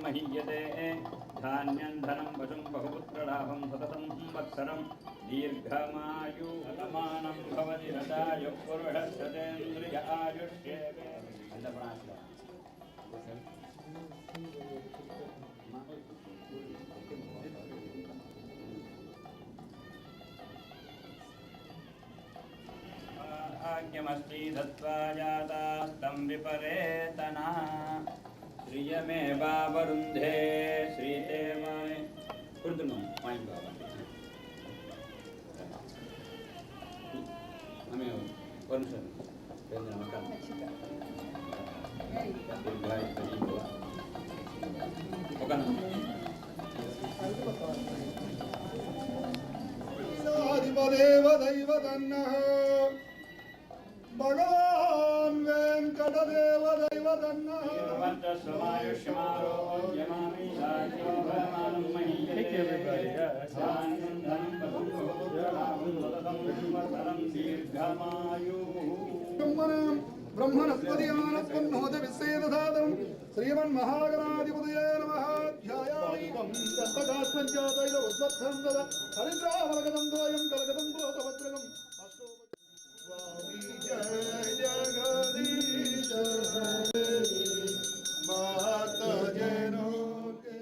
महीयते धान्यं धनं पशुं बहुपुत्रलाभं सततं वत्सरं दीर्घमायुः भवति रतायुः पुरुषस्तेन्द्रिय आयुष्येवे भाग्यमस्ति दत्त्वा जातास्तं विपरेतनः श्रियमेवावरुन्धे श्रीते माय कुर्तुनु माय बाबा हमें कौन सा पेंद्र मकान दीर्घायु तरी हुआ मकान साधिपदेव दैवतन्नः भगवान् वेङ्कटदेव दैवतन्नः समायुष्यमारोग्यमामि साध्यो भरमानं महीयते ब्रह्मणस्पतियानस्पन्नोद विश्वेदधातं श्रीमन्महागणाधिपतये नमः ध्यायामि दत्तकास् पञ्चातैल उद्वत्तं तद हरिद्रावलगतं द्वयं कलगतं दोतवज्रगम् स्वामी जय जगदीश हरे माता जनो के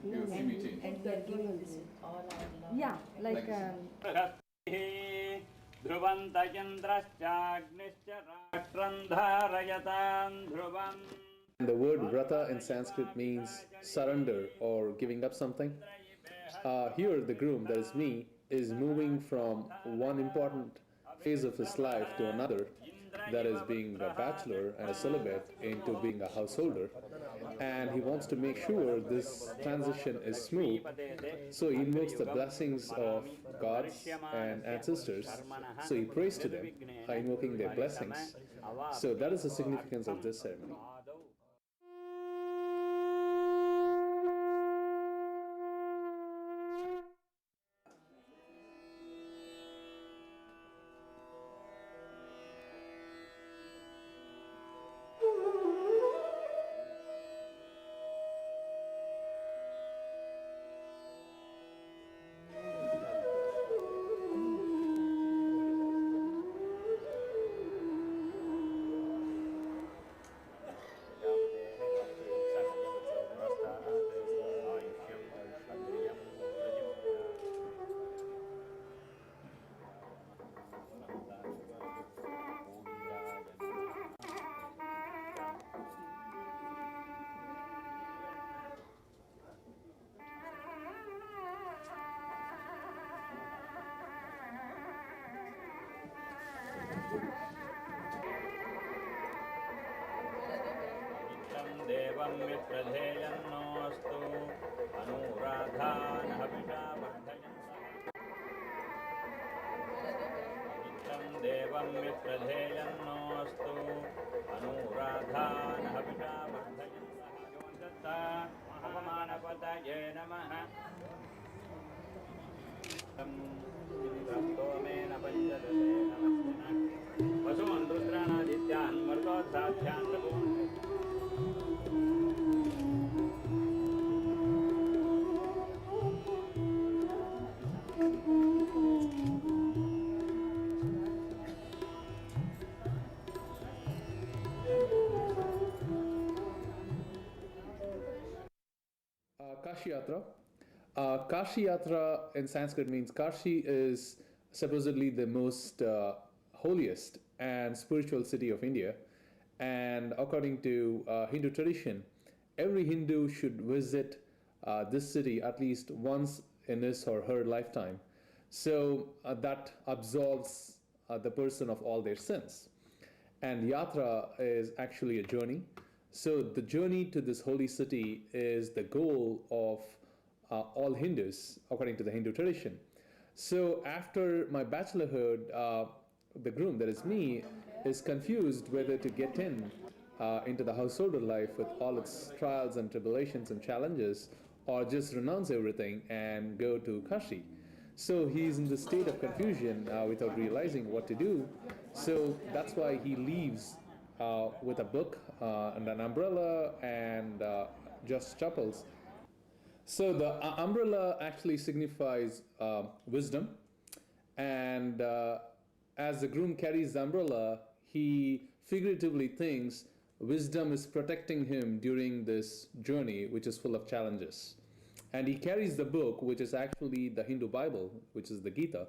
You see me change. And we are giving this all our love. Yeah, like ध्रुवन्तचन्द्रश्चाग्निश्च राष्ट्रं धारयतां ध्रुवम्. The word vrata in Sanskrit means surrender or giving up something. Here the groom, that is me, is moving from one important phase of his life to another, that is being a bachelor and a celibate into being a householder, and he wants to make sure this transition is smooth, so he invokes the blessings of gods and ancestors, so he prays to them, invoking their blessings. So that is the significance of this ceremony. देवं विप्रधेयन्नोऽस्तु अनुराधान् हविषा वर्धयन् देवं विप्रधेयन्नोऽस्तु अनुराधान् हविषा वर्धयन् महामानपतये नमः स्तोमेन पञ्चदशे नमस्ते वसुमन् रुद्राणादित्यान् मरुतोत्साध्यान् Kashi Yatra. Kashi Yatra in Sanskrit means Kashi is supposedly the most holiest and spiritual city of India, and according to Hindu tradition, every Hindu should visit this city at least once in his or her lifetime. So that absolves the person of all their sins. And Yatra is actually a journey. So the journey to this holy city is the goal of all Hindus, according to the Hindu tradition. So after my bachelorhood, the groom, that is me, is confused whether to get into the householder life with all its trials and tribulations and challenges, or just renounce everything and go to Kashi. So he's in the state of confusion without realizing what to do. So that's why he leaves with a book and an umbrella and just chappals. So the umbrella actually signifies wisdom, and as the groom carries the umbrella, he figuratively thinks wisdom is protecting him during this journey, which is full of challenges. And he carries the book, which is actually the Hindu Bible, which is the Gita,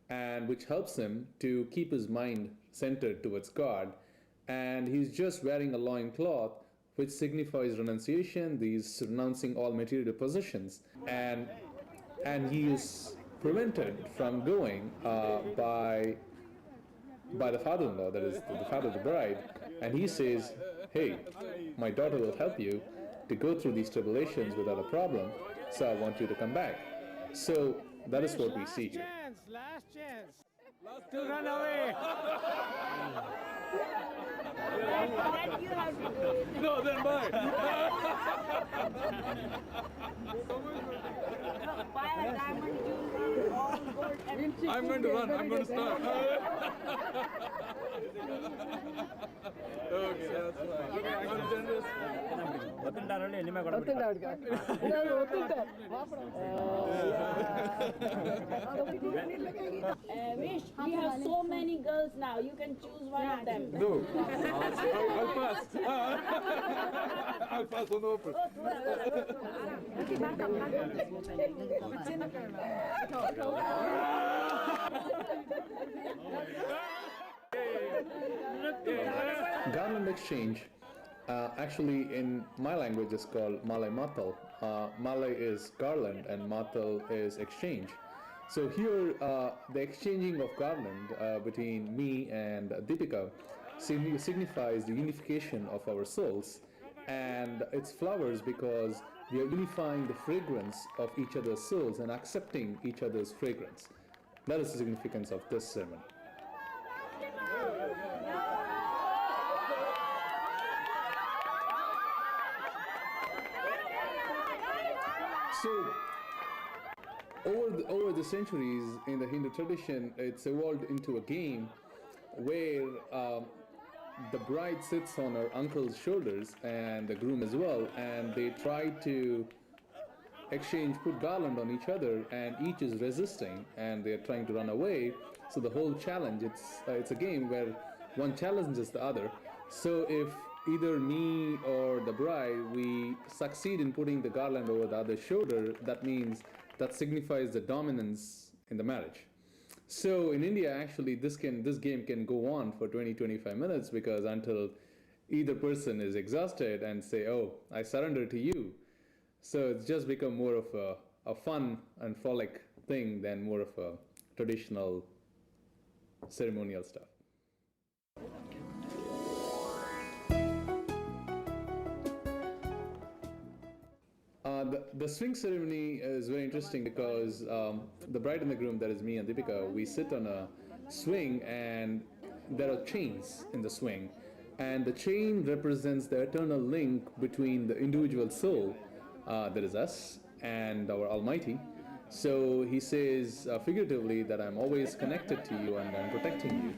and which helps him to keep his mind centered towards God. And he's just wearing a loincloth, which signifies renunciation. He's renouncing all material possessions, and he is prevented from going by the father-in-law, that is the father of the bride, and he says, "Hey, my daughter will help you to go through these tribulations without a problem, so I want you to come back." So that is what we see here. Last chance to run away. That you have to do it. No, then bye. Buy a diamond jewelry, all gold, everything. I'm going to run. I'm going to start. Okay, that's fine. I'm generous. ಗೊತ್ತಿದ್ದಾರಲ್ಲಿ ನಿಮಗೆ ಕೊಡ್ಬಿಡಿ Wish, we have so many girls now. You can choose one of them. No. I'll pass. I'll pass on the open. Garland exchange, actually in my language is called Malay Matal. Malay is garland and Matal is exchange. So here the exchanging of garland between me and Depyka signifies the unification of our souls, and it's flowers because we are unifying the fragrance of each other's souls and accepting each other's fragrance. That is the significance of this ceremony. So, over the centuries in the Hindu tradition, it's evolved into a game where the bride sits on her uncle's shoulders and the groom as well, and they try to put garland on each other, and each is resisting and they're trying to run away. So the whole challenge, it's a game where one challenges the other. So if either me or the bride, we succeed in putting the garland over the other's shoulder, that means that signifies the dominance in the marriage. So in India, actually, this game can go on for 20-25 minutes, because until either person is exhausted and say, "Oh, I surrender to you." So it's just become more of a fun and frolic thing than more of a traditional ceremonial stuff. The swing ceremony is very interesting because the bride and the groom, that is me and Depyka, we sit on a swing and there are chains in the swing. And the chain represents the eternal link between the individual soul, that is us, and our Almighty. So he says figuratively that I'm always connected to you and I'm protecting you.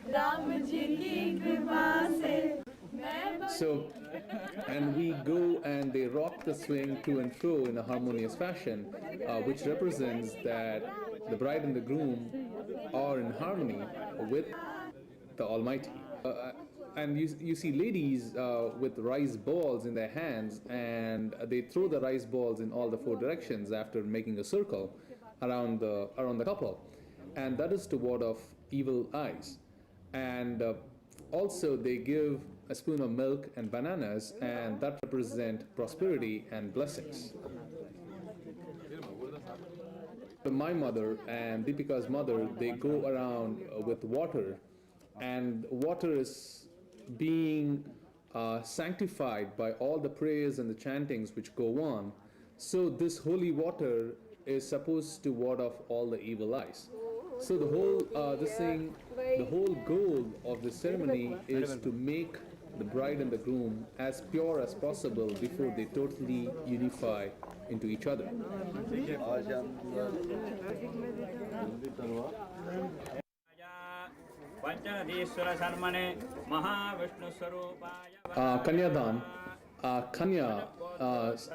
So, and we go and they rock the swing to and fro in a harmonious fashion, which represents that the bride and the groom are in harmony with the Almighty. And you see ladies with rice balls in their hands, and they throw the rice balls in all the four directions after making a circle around the couple, and that is to ward off evil eyes. And also they give a spoon of milk and bananas, and that represent prosperity and blessings. My mother and Depyka'S mother, they go around with water, and water is being sanctified by all the prayers and the chantings which go on. So this holy water is supposed to ward off all the evil eyes. So the whole the whole goal of the ceremony is to make the bride and the groom as pure as possible before they totally unify into each other. Kanyadan, Kanya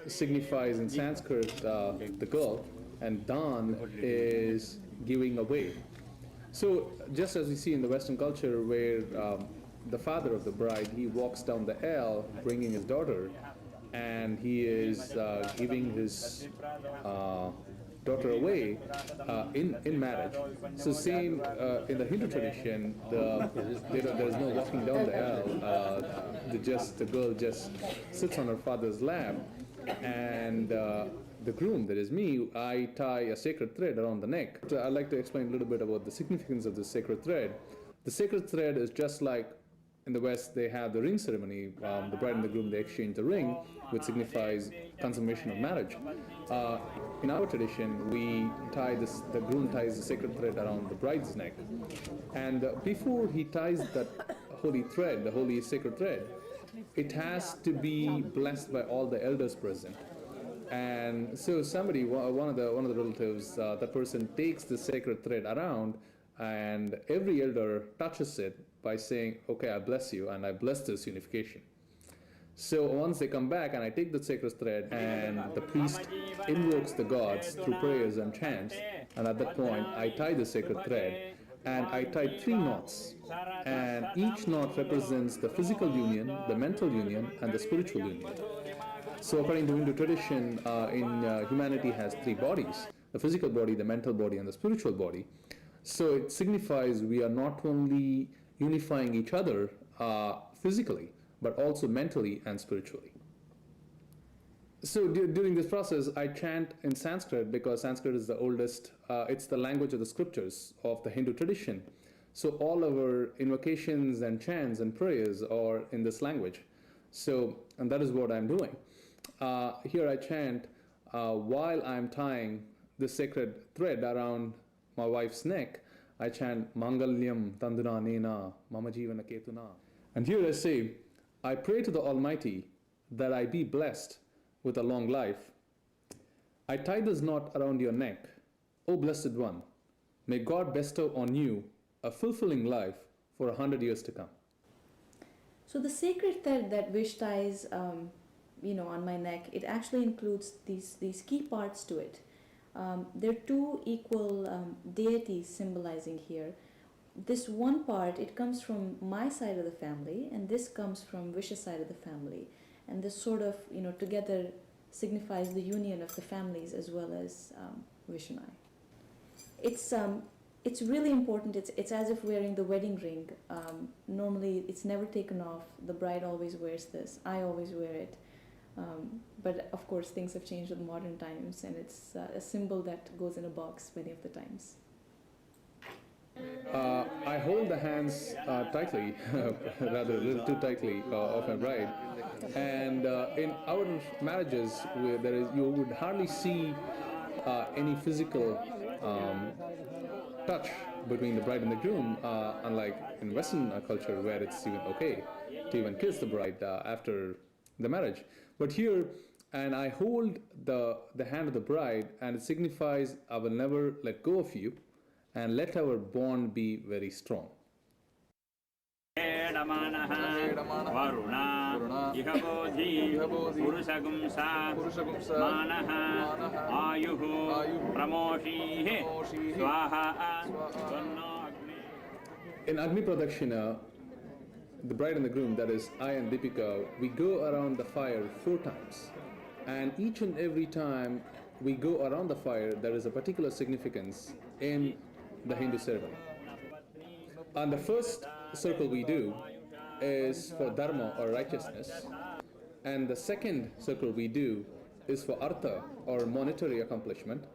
signifies in Sanskrit the girl, and Dan is giving away. So just as we see in the Western culture where the father of the bride, he walks down the aisle bringing his daughter, and he is giving his daughter away in marriage. So same in the Hindu tradition, there is no walking down the aisle. The girl just sits on her father's lap, and the groom, that is me, I tie a sacred thread around the neck. So I'd like to explain a little bit about the significance of this sacred thread. The sacred thread is just like in the West, they have the ring ceremony. The bride and the groom, they exchange the ring, which signifies consummation of marriage. In our tradition, the groom ties the sacred thread around the bride's neck. And before he ties that holy thread, the holy sacred thread, it has to be blessed by all the elders present. And so somebody, one of the relatives, that person takes the sacred thread around, and every elder touches it by saying, okay, I bless you, and I bless this unification. So once they come back, and I take the sacred thread, and the priest invokes the gods through prayers and chants, and at that point, I tie the sacred thread, and I tie 3 knots, and each knot represents the physical union, the mental union, and the spiritual union. So according to Hindu tradition, humanity has 3 bodies: the physical body, the mental body, and the spiritual body. So it signifies we are not only unifying each other physically, but also mentally and spiritually. So during this process, I chant in Sanskrit because Sanskrit is the oldest, it's the language of the scriptures of the Hindu tradition. So all our invocations and chants and prayers are in this language. So, and that is what I'm doing. Here I chant while I'm tying the sacred thread around my wife's neck. I chant Mangalyam Tanduna Nena Mama Jivana Ketuna. And here I say, I pray to the Almighty that I be blessed with a long life. I tie this knot around your neck, O Blessed One. May God bestow on you a fulfilling life for 100 years to come. So the sacred thread that Vish ties, on my neck, it actually includes these key parts to it. There are 2 equal deities symbolizing here. This one part, it comes from my side of the family, and this comes from Vish's side of the family. And this sort of, together signifies the union of the families as well as Vish and I. It's really important. It's as if wearing the wedding ring. Normally, it's never taken off. The bride always wears this. I always wear it. But of course, things have changed with modern times, and it's a symbol that goes in a box many of the times. I hold the hands tightly, rather a little too tightly, of my bride. And in our marriages, you would hardly see any physical touch between the bride and the groom, unlike in Western culture where it's even okay to even kiss the bride after the marriage. But here, and I hold the hand of the bride, and it signifies I will never let go of you, and let our bond be very strong. In Agni Pradakshina, the bride and the groom, that is I and Depyka, we go around the fire 4 times. And each and every time we go around the fire, there is a particular significance in the Hindu ceremony. And the first circle we do is for dharma or righteousness. And the second circle we do is for artha or monetary accomplishment.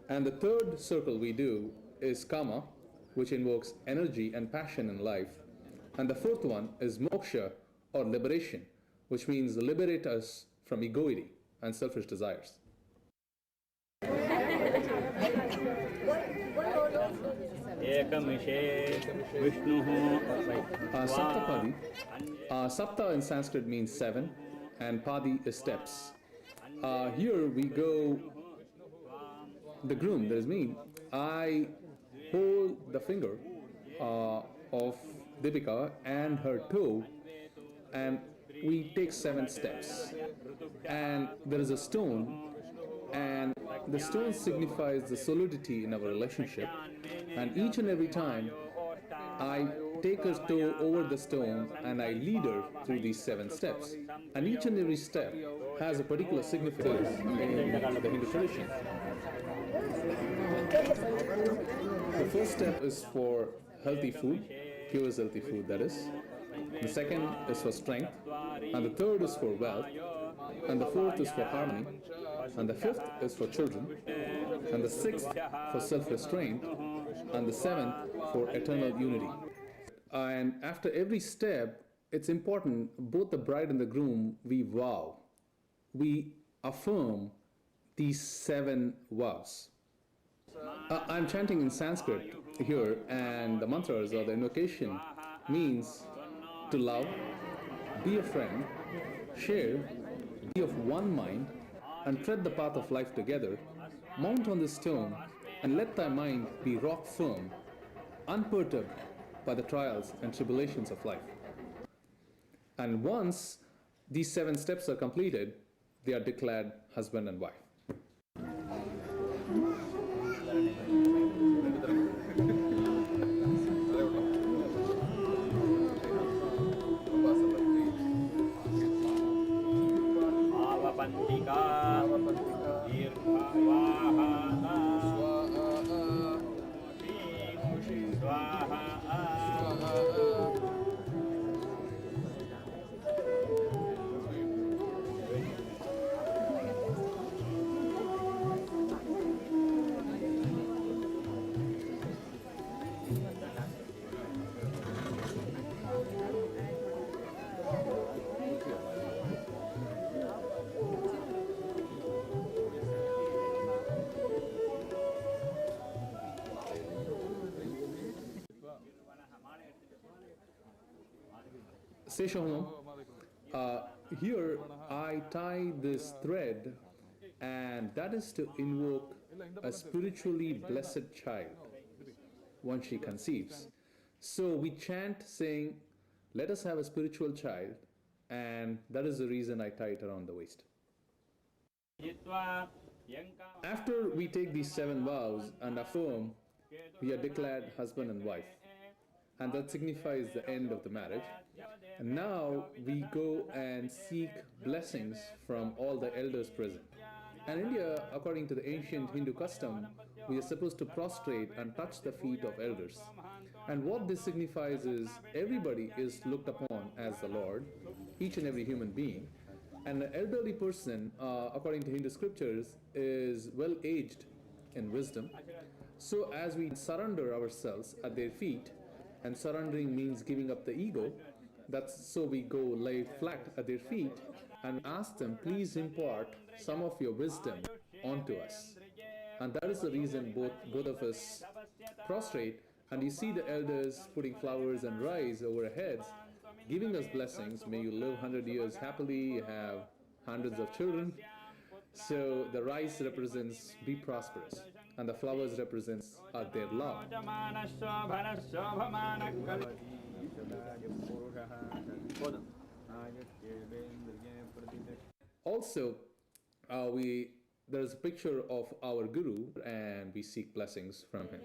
And the third circle we do is kama, which invokes energy and passion in life. And the fourth one is moksha or liberation, which means liberate us from egoity and selfish desires. Saptapadi. Sapta in Sanskrit means 7, and padi is steps. Here we go, the groom, that is me, I hold the finger of Depyka and her toe, and we take 7 steps. And there is a stone, and the stone signifies the solidity in our relationship. And each and every time I take her toe over the stone and I lead her through these 7 steps. And each and every step has a particular significance in the Hindu tradition. The first step is for healthy food, pure healthy food, that is. The second is for strength, and the third is for wealth, and the fourth is for harmony, and the fifth is for children, and the sixth for self-restraint, and the seventh for eternal unity. And after every step, it's important, both the bride and the groom, we vow. We affirm these 7 vows. I'm chanting in Sanskrit here, and the mantras or the invocation means to love, be a friend, share, be of one mind, and tread the path of life together. Mount on the stone, and let thy mind be rock firm, unperturbed by the trials and tribulations of life. And once these 7 steps are completed, they are declared husband and wife. Seshoham, here I tie this thread, and that is to invoke a spiritually blessed child once she conceives. So we chant saying, let us have a spiritual child, and that is the reason I tie it around the waist. After we take these 7 vows and affirm, we are declared husband and wife, and that signifies the end of the marriage. And now we go and seek blessings from all the elders present. And in India, according to the ancient Hindu custom, we are supposed to prostrate and touch the feet of elders. And what this signifies is everybody is looked upon as the Lord, each and every human being. And an elderly person, according to Hindu scriptures, is well aged in wisdom. So as we surrender ourselves at their feet, and surrendering means giving up the ego, so we go lay flat at their feet and ask them, please impart some of your wisdom onto us. And that is the reason both of us prostrate, and you see the elders putting flowers and rice over our heads, giving us blessings. May you live 100 years happily, have hundreds of children. So the rice represents be prosperous, and the flowers represents their love. Also, there's a picture of our Guru, and we seek blessings from him.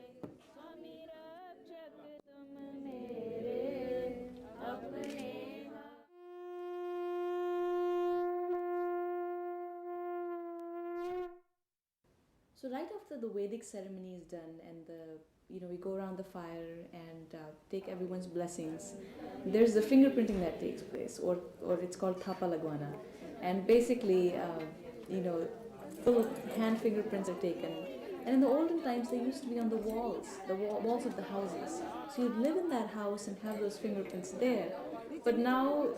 So right after the Vedic ceremony is done, and we go around the fire and take everyone's blessings, there's the fingerprinting that takes place, or it's called Thapa Lagwana, and basically full hand fingerprints are taken. And in the olden times, they used to be on the walls of the houses. So you'd live in that house and have those fingerprints there. But now,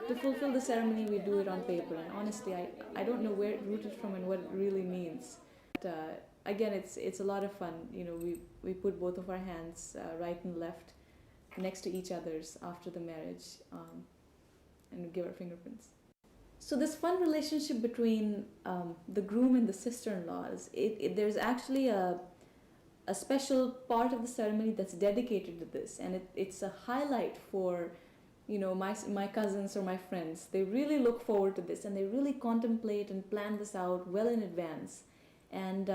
to fulfill the ceremony, we do it on paper. And honestly, I don't know where it rooted from and what it really means. But again, it's a lot of fun. We put both of our hands, right and left, next to each other's after the marriage, and give our fingerprints. So this fun relationship between the groom and the sister-in-laws, there's actually a special part of the ceremony that's dedicated to this, and it's a highlight for, you know, my cousins or my friends. They really look forward to this, and they really contemplate and plan this out well in advance. And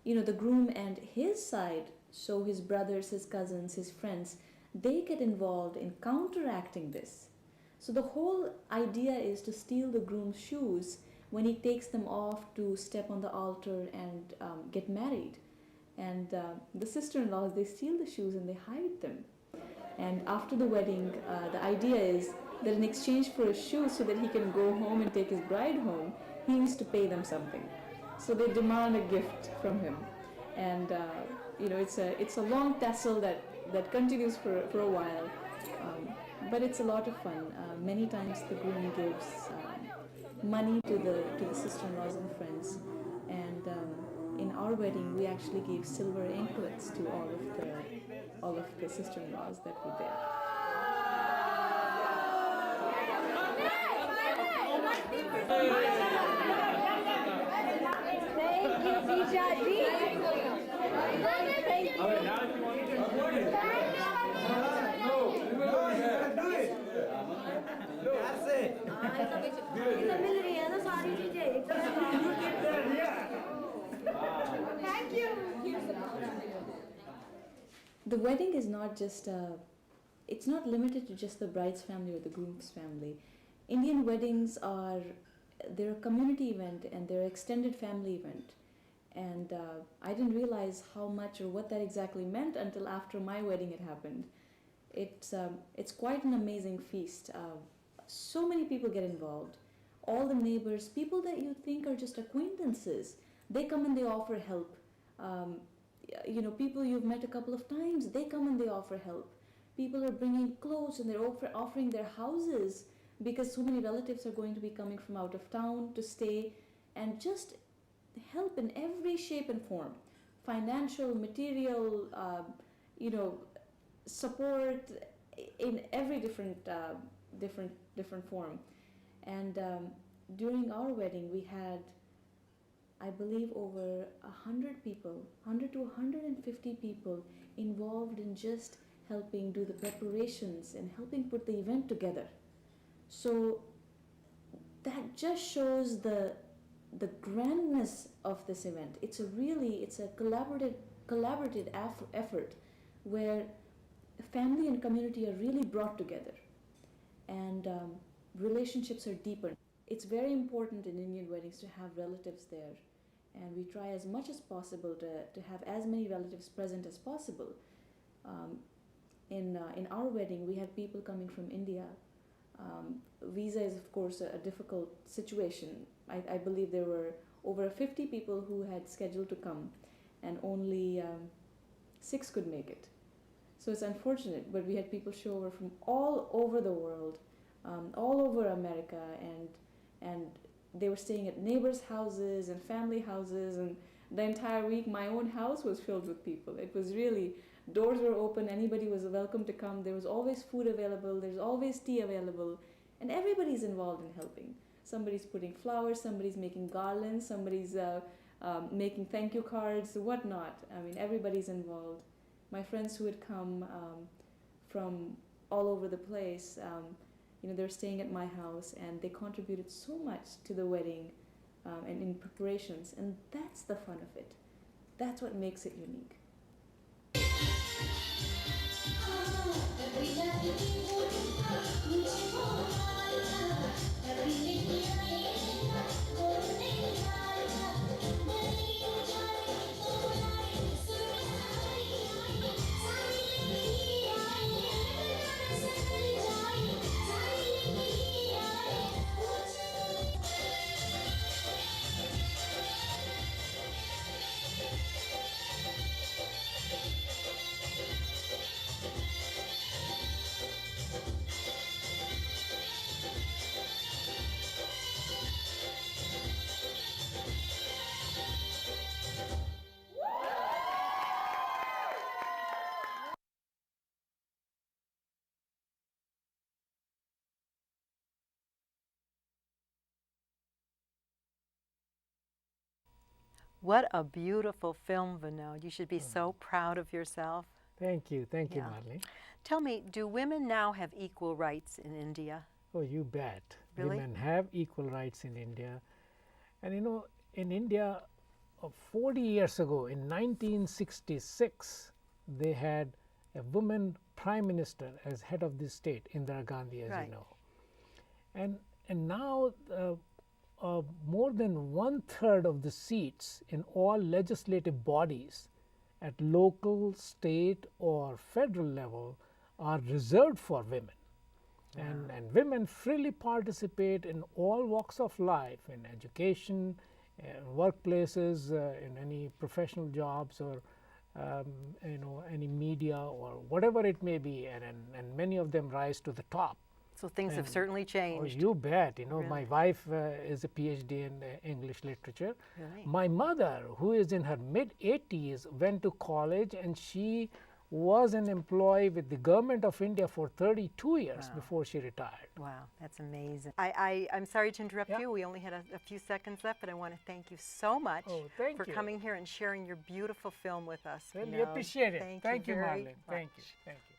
you know, the groom and his side, so his brothers, his cousins, his friends, they get involved in counteracting this. So the whole idea is to steal the groom's shoes when he takes them off to step on the altar and get married. And the sister-in-laws, they steal the shoes and they hide them. And after the wedding, the idea is that in exchange for his shoes, so that he can go home and take his bride home, he needs to pay them something. So they demand a gift from him. And you know, it's a long tassel that continues for a while. But it's a lot of fun. Many times the groom gives money to the sister-in-laws and friends. And in our wedding, we actually gave silver anklets to all of the sister-in-laws that were there. Thank you, Bishaji. Thank you. Thank you. The wedding is not just it's not limited to just the bride's family or the groom's family. Indian weddings they're a community event and they're an extended family event. And I didn't realize how much or what that exactly meant until after my wedding had happened. It's quite an amazing feast. So many people get involved. All the neighbors, people that you think are just acquaintances, they come and they offer help. You know, people you've met a couple of times, they come and they offer help. People are bringing clothes and they're offering their houses because so many relatives are going to be coming from out of town to stay, and just help in every shape and form, financial, material, you know, support in every different form. And during our wedding, we had, I believe, over 100 people, 100 to 150 people involved in just helping do the preparations and helping put the event together. So that just shows the grandness of this event. It's a collaborative effort where family and community are really brought together, and relationships are deepened. It's very important in Indian weddings to have relatives there, and we try as much as possible to have as many relatives present as possible. In our wedding, we had people coming from India. Visa is, of course, a difficult situation. I believe there were over 50 people who had scheduled to come, and only 6 could make it. So it's unfortunate, but we had people show over from all over the world, all over America, and they were staying at neighbors' houses and family houses, and the entire week my own house was filled with people. It was really, doors were open, anybody was welcome to come. There was always food available, there's always tea available, and everybody's involved in helping. Somebody's putting flowers, somebody's making garlands, somebody's making thank you cards, whatnot. I mean, everybody's involved. My friends who had come from all over the place, you know, they're staying at my house, and they contributed so much to the wedding and in preparations, and that's the fun of it. That's what makes it unique. What a beautiful film, Vinod. You should be so proud of yourself. Thank you, Yeah. Marlene. Tell me, do women now have equal rights in India? Oh, you bet. Really? Women have equal rights in India. And you know, in India, 40 years ago, in 1966, they had a woman prime minister as head of the state, Indira Gandhi, as Right. you know. And now more than 1/3 of the seats in all legislative bodies at local, state, or federal level are reserved for women. And women freely participate in all walks of life, in education, workplaces, in any professional jobs, or you know, any media or whatever it may be, and many of them rise to the top. So things have certainly Oh, changed. you bet. You know, Really? my wife is a PhD in English literature. Really? My mother, who is in her mid-80s, went to college, and she was an employee with the government of India for 32 years before she retired. Wow, that's amazing. I'm sorry to interrupt Yeah. you. We only had a few seconds left, but I want to thank you so much Oh, thank for you. coming here and sharing your beautiful film with us. Really Vinod. appreciate it. Thank you, very Marlene. Thank you. much. Thank you.